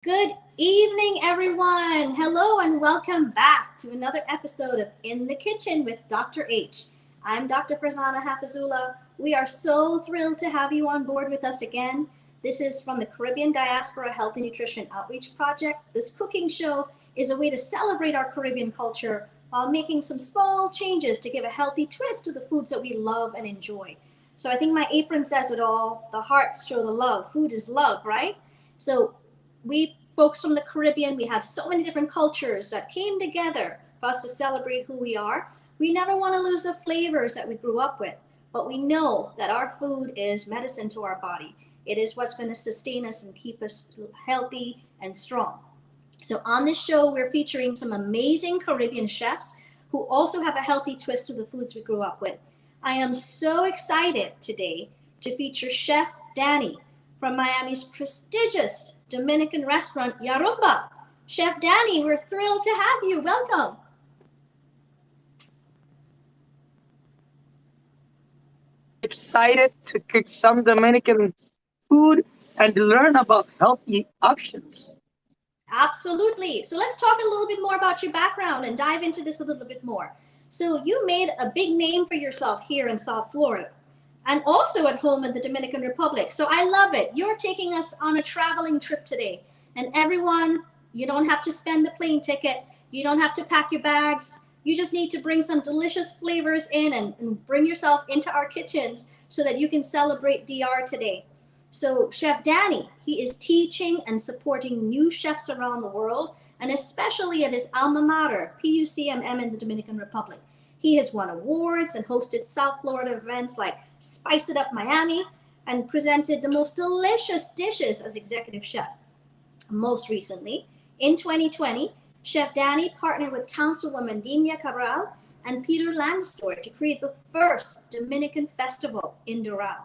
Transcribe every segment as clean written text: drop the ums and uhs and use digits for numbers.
Good evening, everyone. Hello, and welcome back to another episode of In the Kitchen with Dr. H. I'm Dr. Farzana Hafizullah. We are so thrilled to have you on board with us again. This is from the Caribbean Diaspora Health and Nutrition Outreach Project. This cooking show is a way to celebrate our Caribbean culture while making some small changes to give a healthy twist to the foods that we love and enjoy. So I think my apron says it all. The hearts show the love. Food is love, right? So we folks from the Caribbean, we have so many different cultures that came together for us to celebrate who we are. We never want to lose the flavors that we grew up with, but we know that our food is medicine to our body. It is what's going to sustain us and keep us healthy and strong. So on this show, we're featuring some amazing Caribbean chefs who also have a healthy twist to the foods we grew up with. I am so excited today to feature Chef Danny from Miami's prestigious Dominican restaurant, Yarumba. Chef Danny, we're thrilled to have you. Welcome. Excited to cook some Dominican food and learn about healthy options. Absolutely. So let's talk a little bit more about your background and dive into this a little bit more. So you made a big name for yourself here in South Florida and also at home in the Dominican Republic. So I love it. You're taking us on a traveling trip today. And everyone, you don't have to spend the plane ticket. You don't have to pack your bags. You just need to bring some delicious flavors in and bring yourself into our kitchens so that you can celebrate DR today. So Chef Danny, he is teaching and supporting new chefs around the world, and especially at his alma mater, PUCMM in the Dominican Republic. He has won awards and hosted South Florida events like Spice It Up Miami and presented the most delicious dishes as executive chef. Most recently, in 2020, Chef Danny partnered with Councilwoman Dina Cabral and Peter Lansdor to create the first Dominican festival in Doral.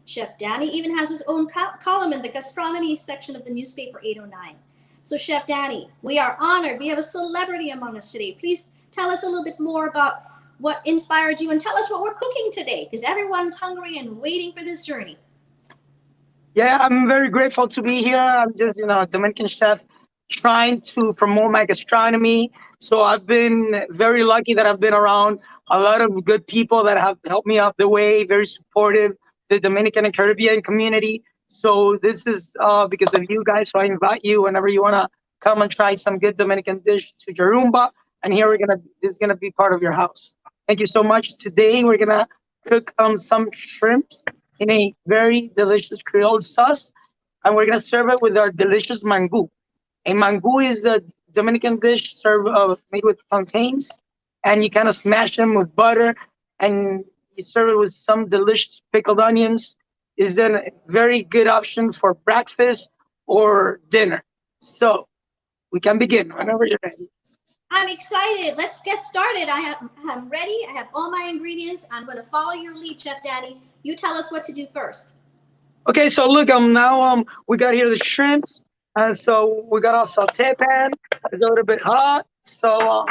Chef Danny even has his own column in the gastronomy section of the newspaper 809. So Chef Danny, we are honored. We have a celebrity among us today. Please tell us a little bit more about what inspired you and tell us what we're cooking today because everyone's hungry and waiting for this journey. Yeah, I'm very grateful to be here. I'm just, a Dominican chef trying to promote my gastronomy. So I've been very lucky that I've been around a lot of good people that have helped me up the way, very supportive, the Dominican and Caribbean community. So this is because of you guys. So I invite you whenever you want to come and try some good Dominican dish to Yarumba. And here this is gonna be part of your house. Thank you so much. Today we're gonna cook some shrimps in a very delicious Creole sauce, and we're gonna serve it with our delicious mango. A mango is a Dominican dish served made with plantains, and you kind of smash them with butter, and you serve it with some delicious pickled onions. Is a very good option for breakfast or dinner. So we can begin whenever you're ready. I'm excited. Let's get started. I'm ready. I have all my ingredients. I'm going to follow your lead, Chef Danny. You tell us what to do first. Okay, so look, now we got here the shrimps, and so we got our saute pan. It's a little bit hot, so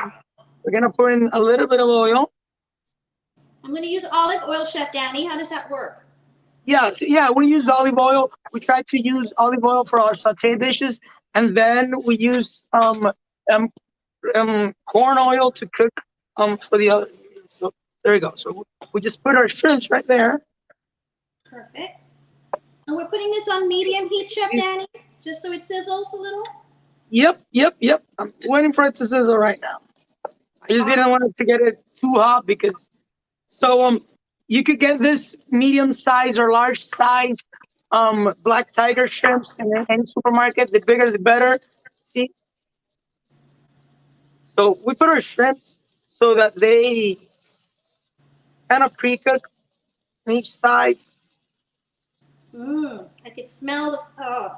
we're gonna put in a little bit of oil. I'm going to use olive oil, Chef Danny. How does that work? Yeah, we use olive oil. We try to use olive oil for our saute dishes, and then we use corn oil to cook for the other. So there you go. So we just put our shrimps right there. Perfect. And we're putting this on medium heat, Chef Danny, just so it sizzles a little. Yep. I'm waiting for it to sizzle right now. I just didn't want it to get it too hot because you could get this medium size or large size black tiger shrimps in any supermarket. The bigger the better. See? So we put our shrimps so that they kind of pre-cook on each side. I could smell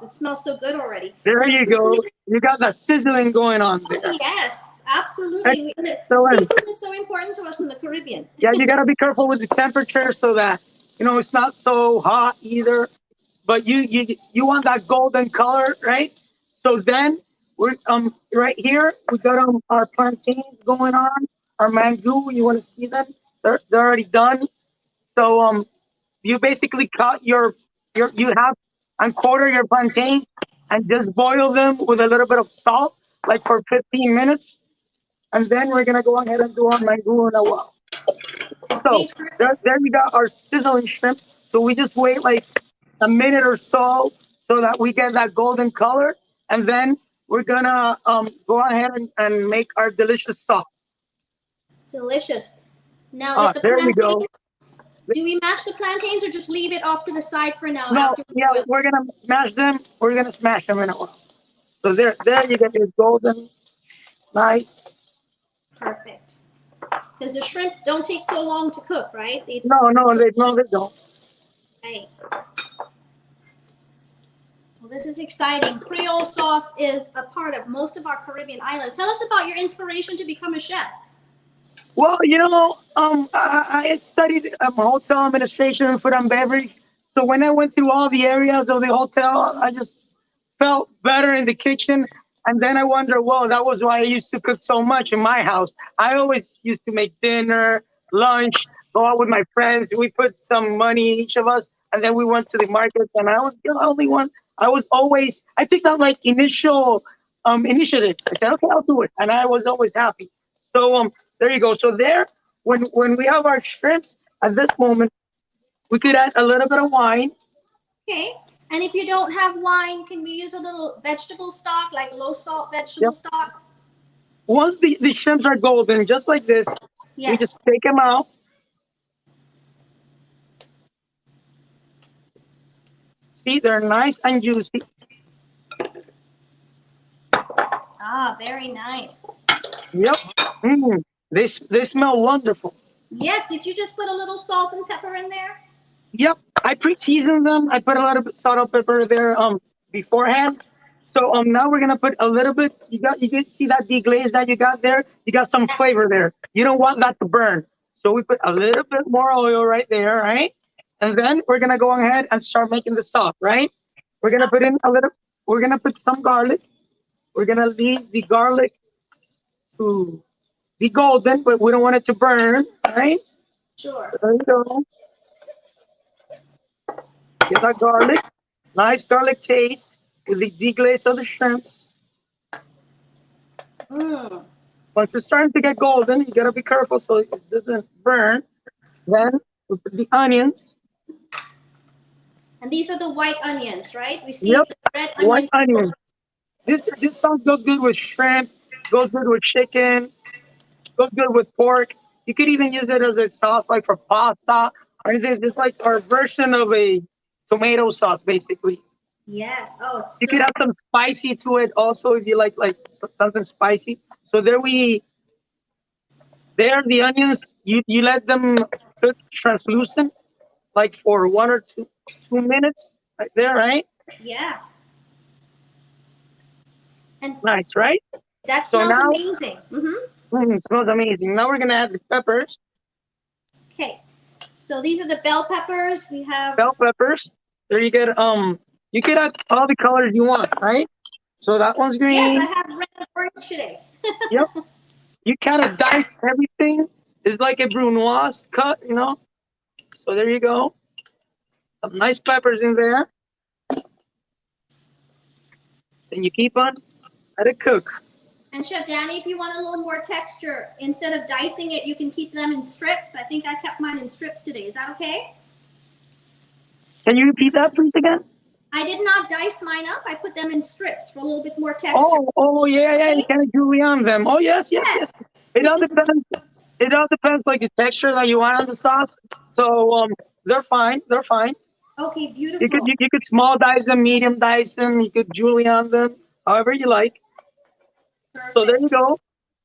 it smells so good already. There you go. You got that sizzling going on there. Yes, absolutely. Excellent. Seafood is so important to us in the Caribbean. Yeah, you got to be careful with the temperature so that, it's not so hot either. But you want that golden color, right? So then we're right here, we got our plantains going on, our mango. You want to see them? They're already done. So you basically cut you have and quarter your plantains, and just boil them with a little bit of salt, like for 15 minutes. And then we're gonna go ahead and do our mango as well. So Okay, perfect. there we got our sizzling shrimp. So we just wait like a minute or so that we get that golden color, and then we're gonna go ahead and make our delicious sauce. Delicious. Now with the There we go. plantains, do we mash the plantains or just leave it off to the side for now No, after we yeah, boil? we're gonna smash them. We're gonna smash them in a while. So there you get your golden, nice. Perfect. Because the shrimp don't take so long to cook, right? They No, they don't. right. Well, this is exciting. Creole sauce is a part of most of our Caribbean islands. Tell us about your inspiration to become a chef. Well, I studied hotel administration and food and beverage. So when I went through all the areas of the hotel, I just felt better in the kitchen. And then I wonder, well, that was why I used to cook so much in my house. I always used to make dinner, lunch, go out with my friends. We put some money, each of us, and then we went to the markets. And I was the only one. I took that like initial initiative. I said, okay, I'll do it. And I was always happy. So there you go. So when we have our shrimps at this moment, we could add a little bit of wine. Okay. And if you don't have wine, can we use a little vegetable stock, like low salt vegetable Yep. stock? Once the shrimps are golden, just like this, we Yes. just take them out. See, they're nice and juicy. Ah, very nice. Yep. Mm, they smell wonderful. Yes. Did you just put a little salt and pepper in there? Yep. I pre-seasoned them. I put a little bit salt and pepper there beforehand. So now we're gonna put a little bit. You can see that deglaze that you got there. You got some flavor there. You don't want that to burn. So we put a little bit more oil right there, right? And then we're gonna go ahead and start making the sauce, right? We're gonna put in a little. We're gonna put some garlic. We're gonna leave the garlic to be golden, but we don't want it to burn, right? Sure. There you go. Get that garlic. Nice garlic taste with the deglaze of the shrimps. Mm. Once it's starting to get golden, you gotta be careful so it doesn't burn. Then we put the onions. And these are the white onions, right? We see Yep, the red white onion. onions. This sauce goes good with shrimp, goes good with chicken, goes good with pork. You could even use it as a sauce like for pasta or anything. It's just like our version of a tomato sauce, basically. Yes. Oh, it's You could so add some spicy to it also if you like something spicy. So there the onions you let them cook translucent like for 1 or 2 minutes right there, right? yeah. And Nice, right? that So smells now amazing. Mm-hmm. it smells amazing. Now we're gonna add the peppers, Okay. So these are the bell peppers. We have bell peppers. There you could add all the colors you want, right? So that one's yes, I green. have red and orange today. Yep. You kind of dice everything. It's like a brunoise cut. So there you go. Some nice peppers in there. And you keep on let it cook. And Chef Danny, if you want a little more texture, instead of dicing it, you can keep them in strips. I think I kept mine in strips today. Is that okay? Can you repeat that please again? I did not dice mine up. I put them in strips for a little bit more texture. Oh, yeah. You Okay? kind of julienne them. Oh, yes. Yes. It all depends. It all depends, like the texture that you want on the sauce. So they're fine. They're fine. Okay, You could beautiful. you, you could small dice them, medium dice them. You could julienne them, however you like. So there Perfect. you go.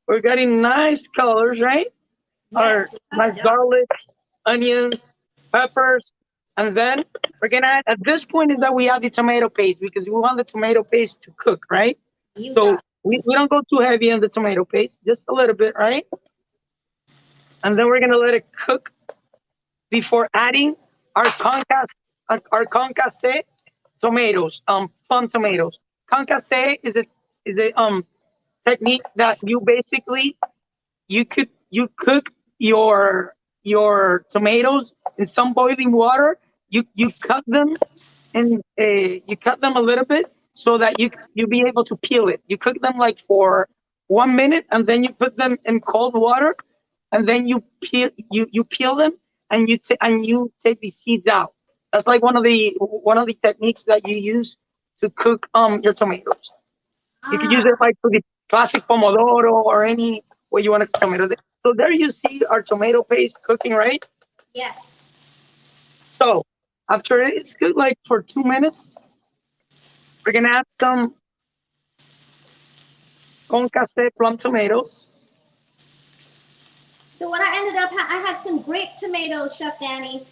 We're getting nice colors, right? Yes, Our we got nice it done. garlic, onions, peppers, and then we're gonna add. At this point is that we add the tomato paste because we want the tomato paste to cook, right? You So got we don't go too heavy on the tomato paste, just a little bit, right? And then we're gonna let it cook before adding our concasse tomatoes, plum tomatoes. Concasse is a technique that you cook your tomatoes in some boiling water. You cut them and you cut them a little bit, so that you be able to peel it. You cook them like for 1 minute, and then you put them in cold water, and then you peel them, and you take the seeds out. That's like one of the techniques that you use to cook your tomatoes. You could use it Ah, like for the classic pomodoro or any way you want to cook tomato. So there you see our tomato paste cooking, right? yes. So after it's cooked like for 2 minutes, we're gonna add some concasse plum tomatoes. So what I ended up, I had some grape tomatoes, Chef Danny,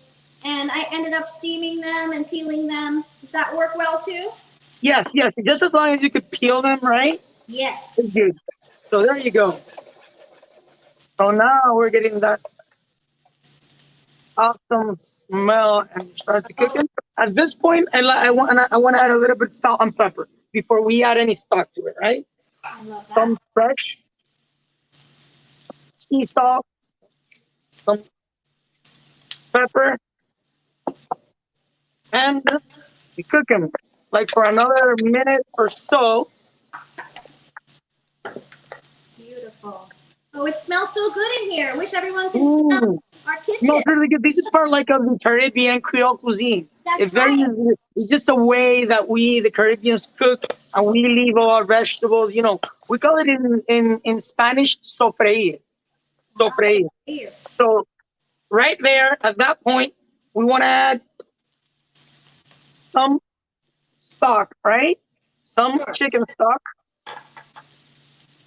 and I ended up steaming them and peeling them. Does that work well too? Yes, yes, just as long as you could peel them, right? Yes. It's good. So there you go. So now we're getting that awesome smell and start to Oh, cooking. At this point, I want to add a little bit of salt and pepper before we add any stock to it, right? I love Some that. fresh sea salt, some pepper, and we cook them like for another minute or so. Beautiful. Oh, it smells so good in here. I wish everyone can smell Mm, our no, kitchen. it's really good. This is part like of the Caribbean Creole cuisine. That's It's very, right. it's just a way that we, the Caribbeans, cook, and we leave all our vegetables. We call it in Spanish sofreír. Wow, so Sofreír. here. So right there, at that point, we want to add some stock, right? Some Sure. chicken stock.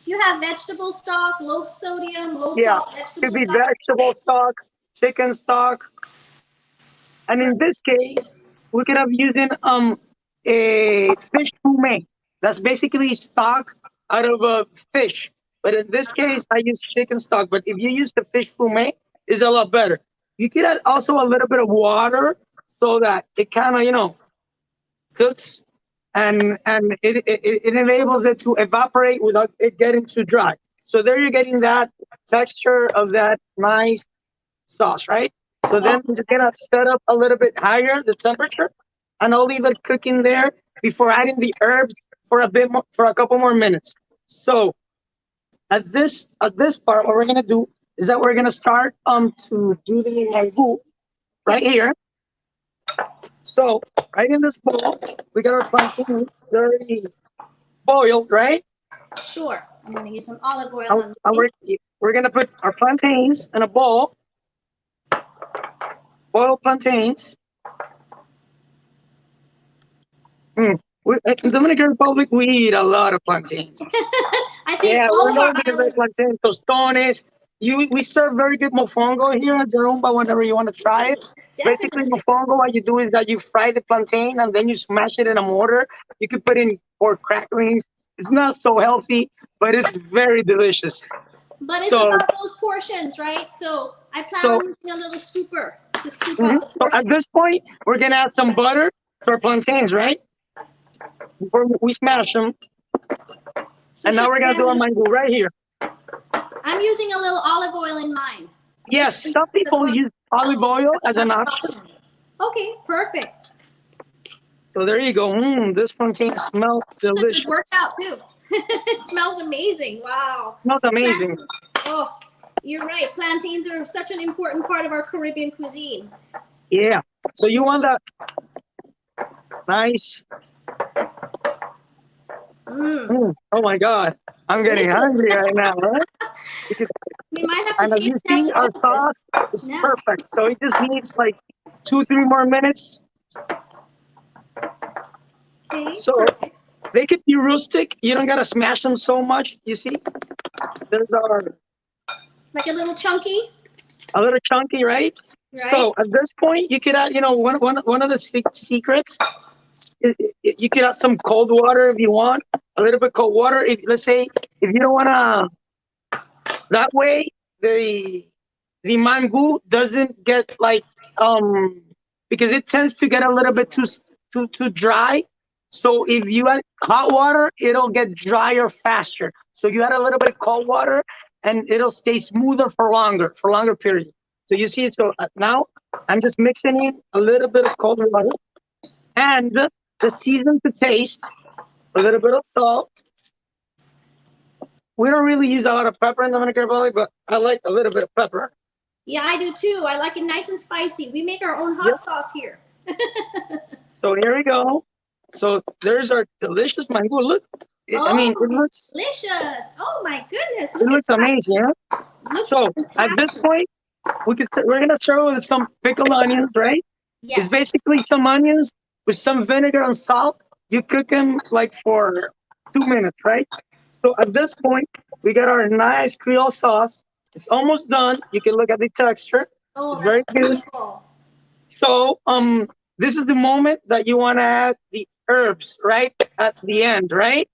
You have vegetable stock, low sodium, low Yeah, salt could vegetable be stock. vegetable stock, chicken stock, and in this case, we could have using a fish fumet. That's basically stock out of a fish. But in this case, I use chicken stock. But if you use the fish fumet, it's a lot better. You could add also a little bit of water so that it kind of cooks, and it enables it to evaporate without it getting too dry. So there you're getting that texture of that nice sauce, right? So Oh, then I'm just gonna set up a little bit higher the temperature, and I'll leave it cooking there before adding the herbs for a bit more, for a couple more minutes. So at this part, what we're gonna do is that we're gonna start to do the mango yeah, right here. So right in this bowl, we got our plantains already boiled, right? sure. I'm going to use some olive oil And on and mine. we're gonna put our plantains in a bowl, boiled plantains. Mm. In Dominican Republic, we eat a lot of plantains. I think Yeah, all we're of our known to make islands, plantain tostones. We serve very good mofongo here at Yarumba whenever you want to try it. Basically, definitely. mofongo, what you do is that you fry the plantain and then you smash it in a mortar. You could put in pork cracklings. It's not so healthy, but it's very delicious. But it's So, about those portions, right? So I plan so, on using a little scooper to scoop mhm. out the So at portion. this point, we're gonna add some butter to our plantains, right? Before we smash them, So and now Chef we're gonna do our Danny, mango right here. I'm using a little olive oil in mine. Just Yes, in some case the people butter use olive oil as not an an option. option. Okay, perfect. So there you go. This plantain smells It's a good delicious. workout too. It smells amazing. Wow. Smells amazing. Oh, you're right. Plantains are such an important part of our Caribbean cuisine. Yeah. So you want that nice. Mm, Oh my God. I'm getting delicious. hungry right now, right? Because, We might have to and as taste you see, test all our of this. sauce is Yeah. perfect. So it just needs like 2, 3 more minutes. Okay, So perfect. they could be rustic. You don't gotta smash them so much. You see, there's our Like a little chunky, a little chunky, right? right? So at this point, you could add, one of the secrets. You could add some cold water if you want, a little bit cold water. If let's say if you don't wanna, that way the mango doesn't get like because it tends to get a little bit too dry. So if you add hot water, it'll get drier faster. So you add a little bit of cold water, and it'll stay smoother for longer period. So you see, so now I'm just mixing in a little bit of cold water and the season to taste. a little bit of salt. We don't really use a lot of pepper in Dominican Republic, but I like a little bit of pepper. Yeah, I do too. I like it nice and spicy. We make our own hot Yep. sauce here. So here we go. So there's our delicious mango. Look, I mean, Oh, delicious. Oh my goodness. it Look at looks that. amazing. Yeah. Looks So at this fantastic. point, we're gonna serve with some pickled onions, right? It's Yes. basically some onions with some vinegar and salt. You cook them like for 2 minutes, right? So at this point, we got our nice Creole sauce. It's almost done. You can look at the texture. Oh, It's that's very good. beautiful. So this is the moment that you want to add the herbs right at the end, right?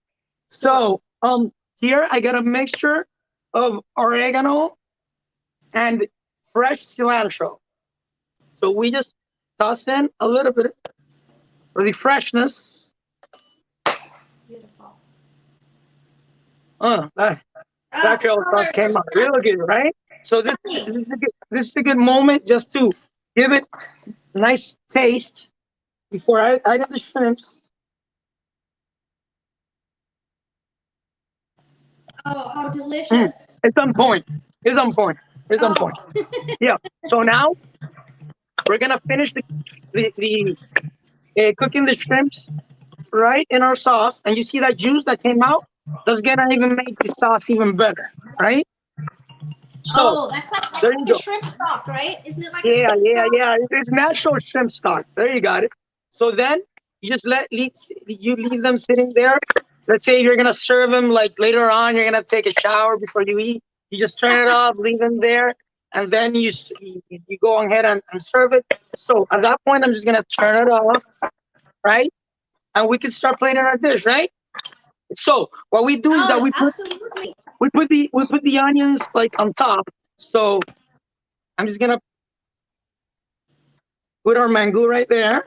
So here I got a mixture of oregano and fresh cilantro. So we just toss in a little bit for the freshness. Beautiful. That Ah, Creole sauce colors came are out real good, right? So stunning. this is a good moment just to give it a nice taste before I add the shrimps. Oh, how Mm, delicious. it's on point. It's on point. It's on Oh, point. Yeah. So now we're gonna finish the cooking the shrimps right in our sauce, and you see that juice that came out. That's gonna even make the sauce even better, right? So oh, there that's you like a go. shrimp stock, right? Isn't it like a Yeah, shrimp yeah, stock? yeah. It's natural shrimp stock. There you got it. So then you just you leave them sitting there. Let's say you're gonna serve them like later on. You're gonna take a shower before you eat. You just turn it off, leave them there, and then you go ahead and serve it. So at that point, I'm just gonna turn it off, right? And we can start plating our dish, right? So what we do is that Oh, absolutely. we put the onions like on top. So I'm just gonna put our mango right there.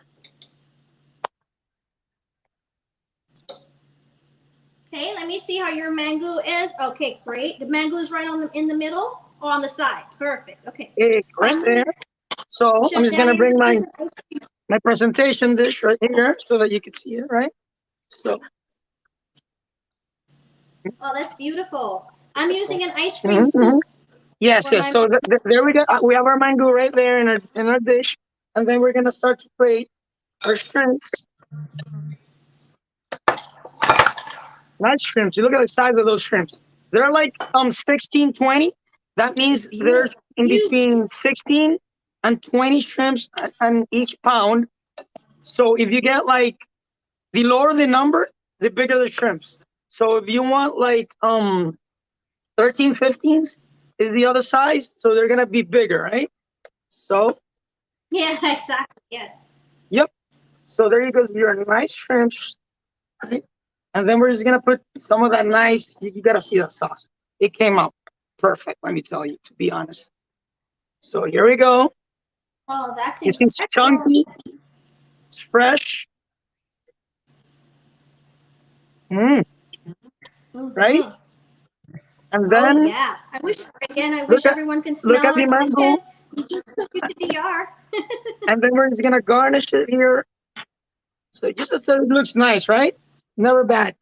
Okay, let me see how your mango is. Okay, great. The mango is right on the in the middle or on the side. Perfect. Okay. Right there. So I'm Chef just gonna Danny, we're bring using ice cream. my presentation dish right here so that you can see it, right? So Oh, that's beautiful. I'm using an ice cream mhm, mhm. scoop Yes, for yes. my. So there we go. We have our mango right there in our dish, and then we're gonna start to plate our shrimps. Nice shrimps. You look at the size of those shrimps. They're like 16, 20. That means there's Beautiful. in Huge. between 16 and 20 shrimps on each pound. So if you get like the lower the number, the bigger the shrimps. So if you want like 13, 15s is the other size, so they're gonna be bigger, right? So Yeah, exactly. Yes. yep. So there you go, your nice shrimps, right? And then we're just gonna put some of that nice. You gotta see that sauce. It came out perfect. Let me tell you, to be honest. So here we go. Oh, that's You see, it's incredible. chunky, it's fresh, mm, right? Hmm. And Oh then yeah. I look wish at everyone can look smell at our the mango, kitchen. We just took you to DR. and then we're just gonna garnish it here. So just so it looks nice, right? Never bad.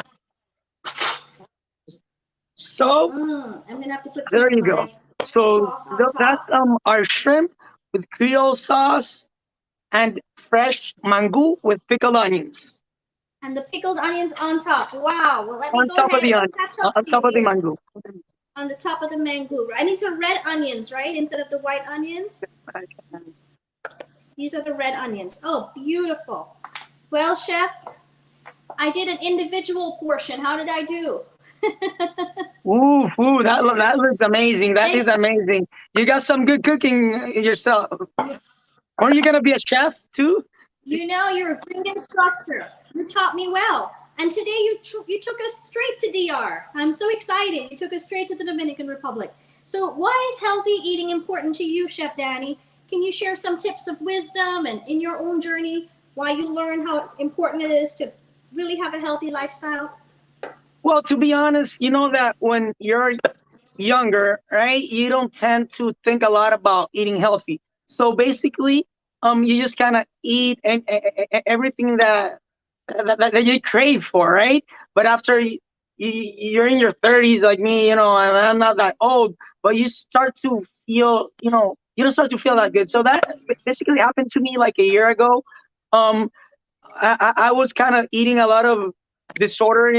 So I'm gonna have to put some there of you go. my So sauce on that's top. our shrimp with Creole sauce and fresh mango with pickled onions And the pickled onions on top. Wow. Well, let me on go top of ahead the and on catch up to top you of the here mango. on the top of the mango. And these are red onions, right? Instead of the white onions. These are the red onions. Oh, beautiful. Well, chef, I did an individual portion. How did I do? Ooh, that looks amazing. That Thank is amazing. You got some good cooking yourself. Are you gonna be a chef too? you. Know, you're a great instructor. You taught me well. And today you took us straight to DR. I'm so excited. You took us straight to the Dominican Republic. So why is healthy eating important to you, Chef Danny? Can you share some tips of wisdom and in your own journey why you learn how important it is to really have a healthy lifestyle? Well, to be honest, you know that when you're younger, right, you don't tend to think a lot about eating healthy. So basically, you just kind of eat and everything that that you crave for, right? But after you're in your 30s, like me, I'm not that old, but you start to feel, you don't start to feel that good. So that basically happened to me like a year ago. Um, I was kind of eating a lot of disorder,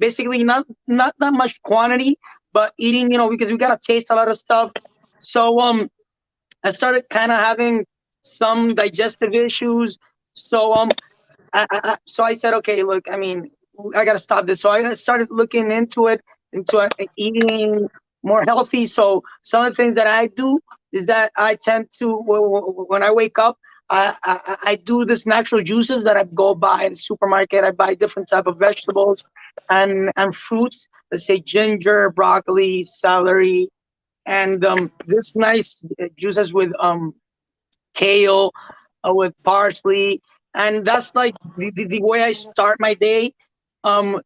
basically not that much quantity, but eating, because we gotta taste a lot of stuff. So I started kind of having some digestive issues. So so I said, okay, look, I mean, I got to stop this. So I started looking into it, into eating more healthy. So some of the things that I do is that I tend to, when I wake up, I do this natural juices that I go buy in the supermarket. I buy different type of vegetables and fruits. Let's say ginger, broccoli, celery, and this nice juices with kale, with parsley, and that's like the way I start my day. Um,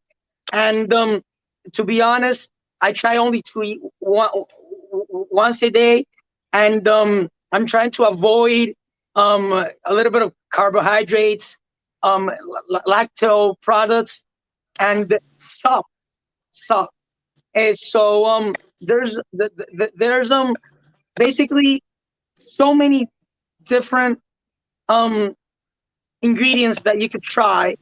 and to be honest, I try only to eat once a day, and I'm trying to avoid a little bit of carbohydrates, lacto products, and salt. And so there's basically so many different um ingredients that you could try.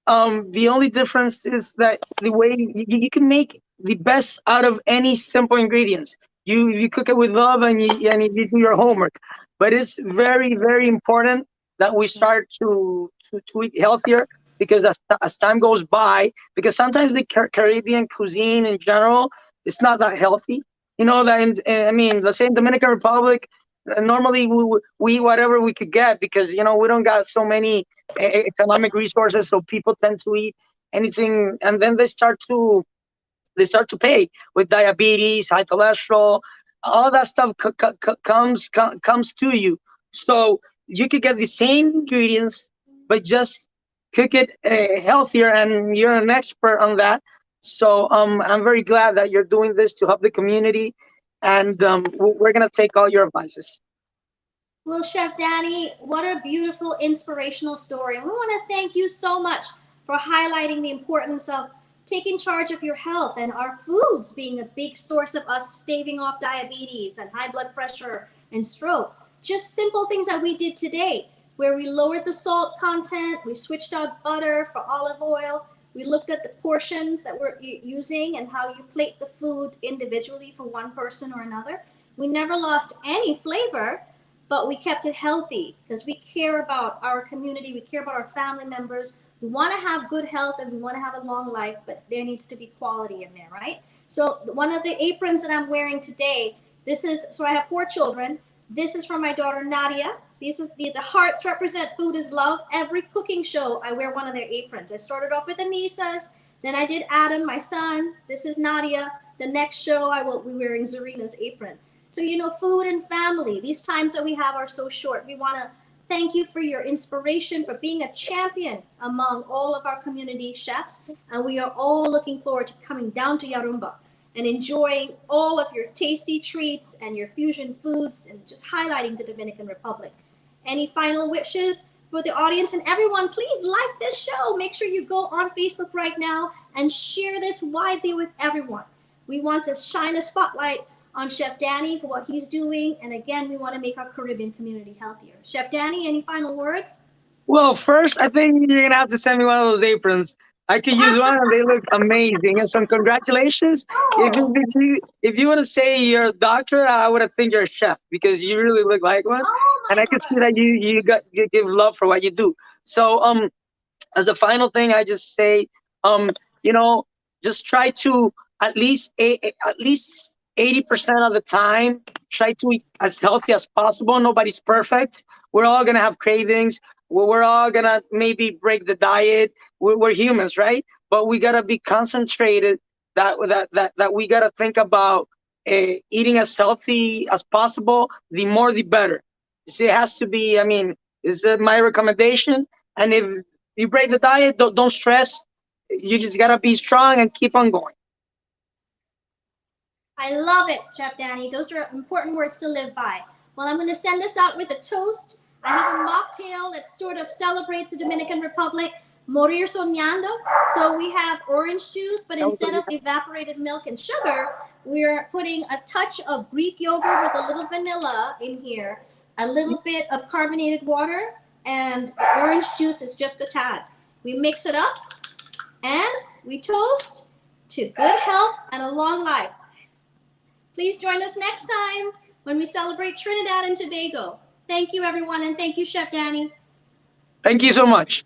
The only difference is that the way you can make the best out of any simple ingredients. You cook it with love and you do your homework. But it's very, very important that we start to eat healthier, because as time goes by, because sometimes the Caribbean cuisine in general, it's not that healthy. You know that I mean, let's say in Dominican Republic, normally we eat whatever we could get, because we don't got so many economic resources, so people tend to eat anything, and then they start to pay with diabetes, high cholesterol, all that stuff comes to you. So you could get the same ingredients, but just cook it healthier, and you're an expert on that. So I'm very glad that you're doing this to help the community, and we're gonna take all your advices. Well, Chef Danny, what a beautiful, inspirational story. And we want to thank you so much for highlighting the importance of taking charge of your health and our foods being a big source of us staving off diabetes and high blood pressure and stroke. Just simple things that we did today, where we lowered the salt content, we switched out butter for olive oil, we looked at the portions that we're using and how you plate the food individually for one person or another. We never lost any flavor, but we kept it healthy because we care about our community, we care about our family members. We want to have good health and we want to have a long life, but there needs to be quality in there, right? So one of the aprons that I'm wearing today, so I have 4 children. This is from my daughter Nadia. These is the hearts represent food is love. Every cooking show, I wear one of their aprons. I started off with Anissa's, then I did Adam, my son. This is Nadia. The next show, I will be wearing Zarina's apron. So, food and family, these times that we have are so short. We want to thank you for your inspiration, for being a champion among all of our community chefs. And we are all looking forward to coming down to Yarumba and enjoying all of your tasty treats and your fusion foods and just highlighting the Dominican Republic. Any final wishes for the audience? And everyone, please like this show. Make sure you go on Facebook right now and share this widely with everyone. We want to shine a spotlight on Chef Danny for what he's doing. And again, we want to make our Caribbean community healthier. Chef Danny, any final words? Well, first, I think you're gonna have to send me one of those aprons. I could use one, and they look amazing. And some congratulations. Oh, If you want to say you're a doctor, I would have think you're a chef, because you really look like one, oh and my I could see that gosh. you give love for what you do. So as a final thing, I just say, you know, just try to at least 80% of the time try to eat as healthy as possible. Nobody's perfect. We're all gonna have cravings. We're all gonna maybe break the diet. We're humans, right? But we gotta be concentrated. That we gotta think about eating as healthy as possible. The more, the better. See, it has to be. I mean, is my recommendation. And if you break the diet, don't stress. You just gotta be strong and keep on going. I love it, Chef Danny. Those are important words to live by. Well, I'm going to send us out with a toast. I have a mocktail that sort of celebrates the Dominican Republic. morir soñando. So we have orange juice, but instead of evaporated milk and sugar, we're putting a touch of Greek yogurt with a little vanilla in here, a little bit of carbonated water, and orange juice is just a tad. We mix it up and we toast to good health and a long life. Please join us next time when we celebrate Trinidad and Tobago. Thank you, everyone, and thank you, Chef Danny. Thank you so much.